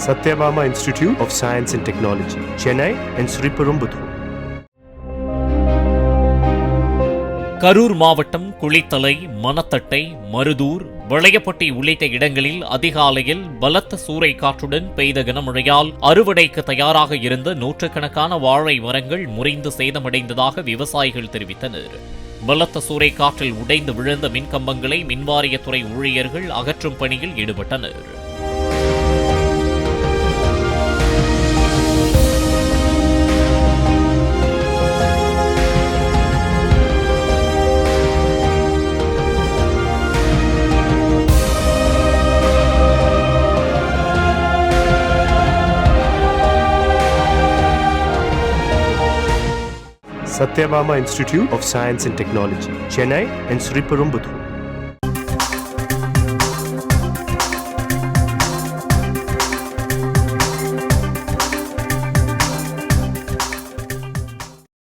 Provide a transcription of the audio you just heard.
Satyabama Institute of Science and Technology, Chennai and Sriperumbudur. Karur மாவட்டம் குளித்தலை, மணத்தட்டை, மருதூர், வளையப்பட்டி உள்ளிட்ட இடங்களில் அதிகாலையில் பலத்த சூறை காற்றுடன் பெய்த கனமழையால் அறுவடைக்கு தயாராக இருந்த நூற்றுக்கணக்கான வாழை மரங்கள் முறிந்து சேதமடைந்ததாக விவசாயிகள் தெரிவித்தனர். பலத்த சூறை காற்றில் உடைந்து விழுந்த மின்கம்பங்களை மின்வாரியத்துறை ஊழியர்கள் அகற்றும் பணியில் ஈடுபட்டனர். Satyabama Institute of Science and Technology, Chennai and Sriperumbudur.